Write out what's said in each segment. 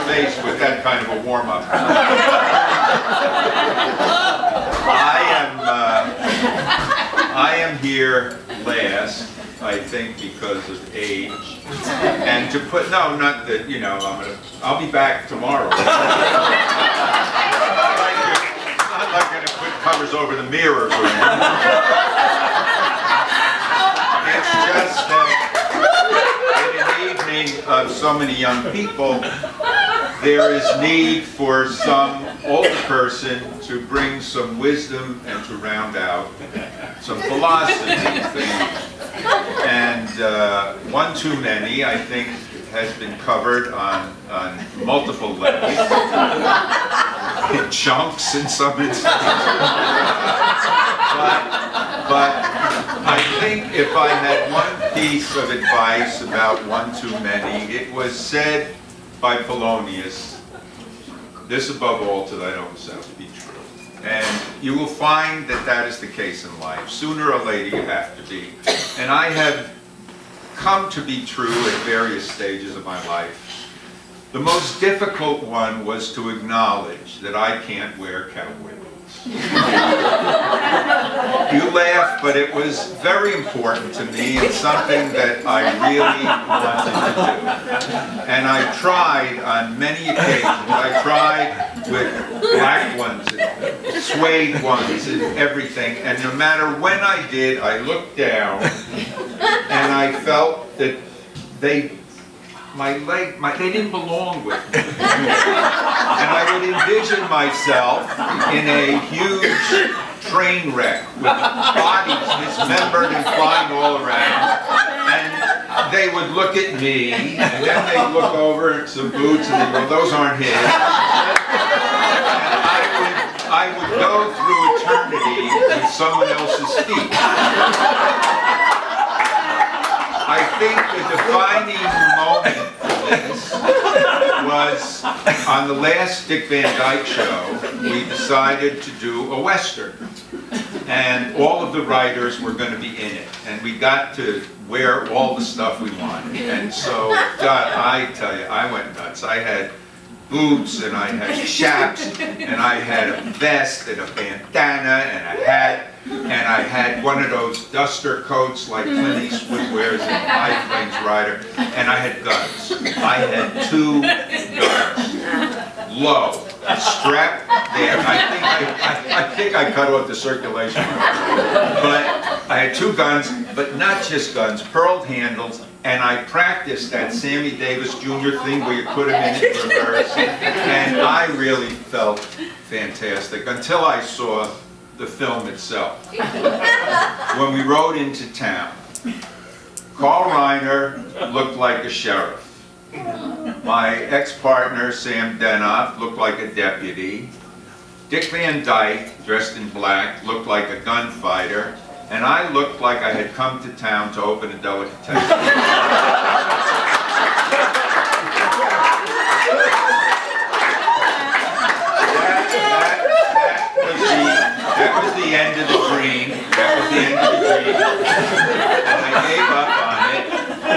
face with that kind of a warm-up. I am here last, I think, because of age, and to put not that I'll be back tomorrow. I'm not going to put covers over the mirrors or anything. It's just that in an evening of so many young people, there is need for some older person to bring some wisdom and to round out some philosophy things. And one too many, I think, has been covered on multiple levels, in chunks in some instances. But I think if I had one piece of advice about one too many, it was said by Polonius, "This above all till I know myself to be true." And you will find that that is the case in life. Sooner or later you have to be. And I have come to be true at various stages of my life. The most difficult one was to acknowledge that I can't wear cowboy boots. You laugh, but it was very important to me and something that I really wanted to do. And I tried on many occasions. I tried with black ones and suede ones and everything. And no matter when I did, I looked down and I felt that they didn't belong with me. And I would envision myself in a huge train wreck with bodies dismembered and flying all around. And they would look at me, and then they'd look over at some boots and they'd go, "Those aren't his." And I would go through eternity with someone else's feet. I think the defining moment for this was on the last Dick Van Dyke show, we decided to do a Western. And all of the writers were going to be in it. And we got to wear all the stuff we wanted. And so, God, I tell you, I went nuts. I had boots, and I had chaps, and I had a vest, and a bandana, and a hat. And I had one of those duster coats like Clint Eastwood wears in High Plains Rider. And I had guns. I had 2 guns. Low. Strapped there. I think I cut off the circulation. But I had 2 guns, but not just guns, pearled handles. And I practiced that Sammy Davis Jr. thing where you put him in reverse. And I really felt fantastic until I saw the film itself. When we rode into town, Carl Reiner looked like a sheriff. My ex-partner, Sam Denoff, looked like a deputy. Dick Van Dyke, dressed in black, looked like a gunfighter. And I looked like I had come to town to open a delicatessen. That was the end of the dream. That was the end of the dream. And I gave up on it.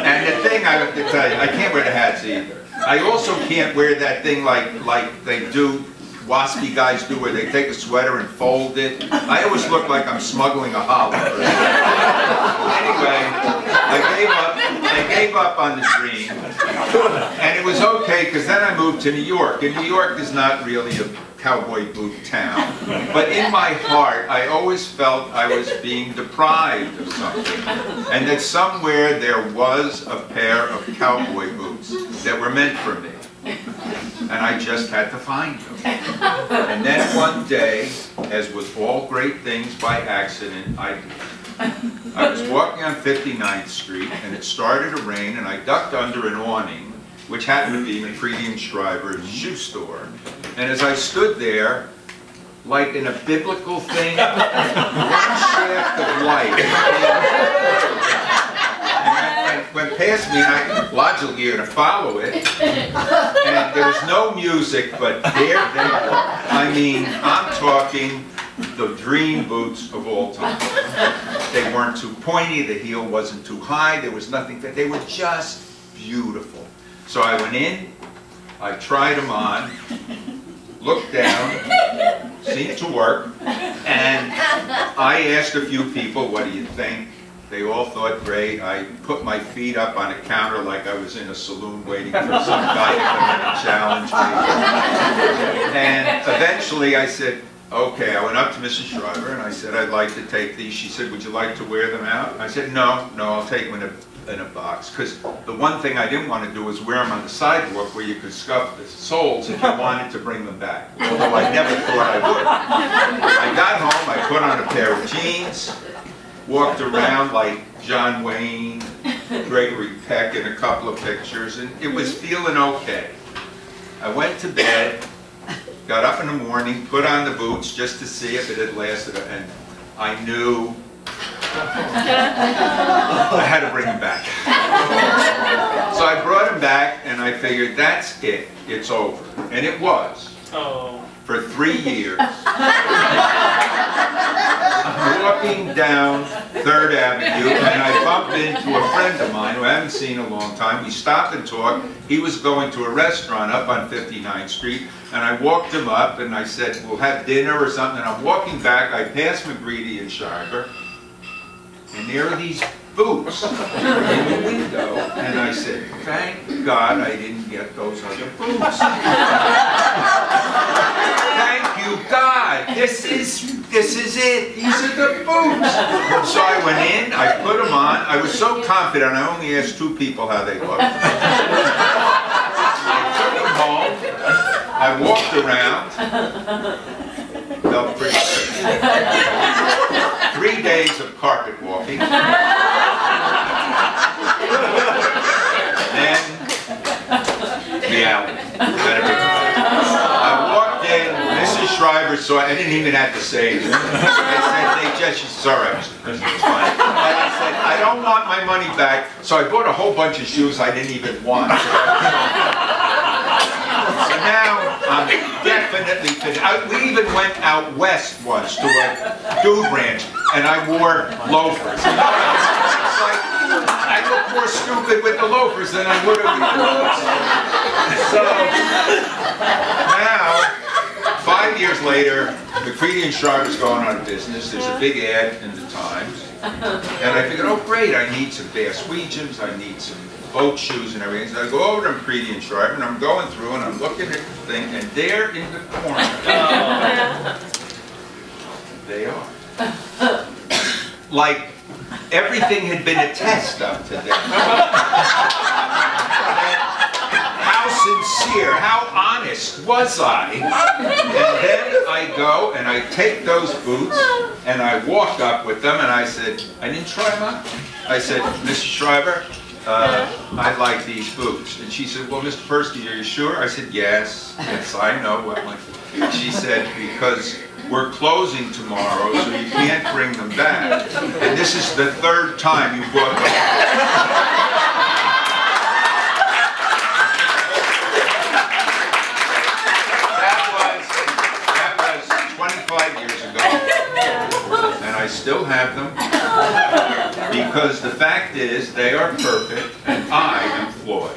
And the thing I have to tell you, I can't wear the hats either. I also can't wear that thing like they do, waspy guys do, where they take a sweater and fold it. I always look like I'm smuggling a hollow. Anyway, I gave up on the dream. And it was okay, because then I moved to New York. And New York is not really a cowboy boot town. But in my heart, I always felt I was being deprived of something. And that somewhere there was a pair of cowboy boots that were meant for me. And I just had to find them. And then one day, as with all great things by accident, I was walking on 59th Street, and it started to rain, and I ducked under an awning, which happened to be McCready and Shriver's shoe store. And as I stood there, like in a biblical thing, one shaft of light went past me, and I logically going to follow it. And there was no music, but there they were. I mean, I'm talking the dream boots of all time. They weren't too pointy, the heel wasn't too high, there was nothing, they were just beautiful. So I went in, I tried them on, looked down, seemed to work, and I asked a few people, what do you think? They all thought great. I put my feet up on a counter like I was in a saloon waiting for some guy to come in and challenge me. And eventually I said, okay, I went up to Mrs. Shriver and I said, I'd like to take these. She said, would you like to wear them out? I said, no, I'll take them in a box. Because the one thing I didn't want to do was wear them on the sidewalk where you could scuff the soles if you wanted to bring them back. Although I never thought I would. I got home, I put on a pair of jeans, walked around like John Wayne, Gregory Peck in a couple of pictures, and it was feeling okay. I went to bed, got up in the morning, put on the boots just to see if it had lasted, and I knew I had to bring them back. So I brought them back, and I figured, that's it, it's over. And it was. For 3 years. I'm walking down 3rd Avenue, and I bumped into a friend of mine who I haven't seen in a long time. We stopped and talked. He was going to a restaurant up on 59th Street, and I walked him up, and I said, we'll have dinner or something. And I'm walking back. I passed McGreedy and Shiver, and there are these boots in the window, and I said, thank God I didn't get those other boots. Thank you, God. This is it. These are the boots. So I went in, I put them on. I was so confident, I only asked 2 people how they looked. I took them home. I walked around. Felt pretty good. 3 days of carpet walking. Then, reality. I walked in, Mrs. Shriver saw it. I didn't even have to say it. I said, she said, all right, Mr. President, it's fine. And I said, I don't want my money back, so I bought a whole bunch of shoes I didn't even want. So now, I'm definitely finished. We even went out west once to a dude ranch, and I wore loafers. It's like, I look more stupid with the loafers than I would have with the boots. So, now, 5 years later, McCready and Shriver's going out of business. There's a big ad in the Times. And I figured, oh great, I need some Bass Weegems, I need some boat shoes and everything. So I go over to McCready and Shriver, and I'm going through, and I'm looking at the thing, and there in the corner, they are. Like, everything had been a test up to then. How sincere, how honest was I? And then I go and I take those boots and I walk up with them and I said, I didn't try them on. I said, Mrs. Shriver, I like these boots. And she said, well, Mr. Persky, are you sure? I said, yes, I know what my... She said, because we're closing tomorrow, so you can't bring them back. And this is the 3rd time you brought them. That was 25 years ago. And I still have them. Because the fact is, they are perfect, and I am flawed.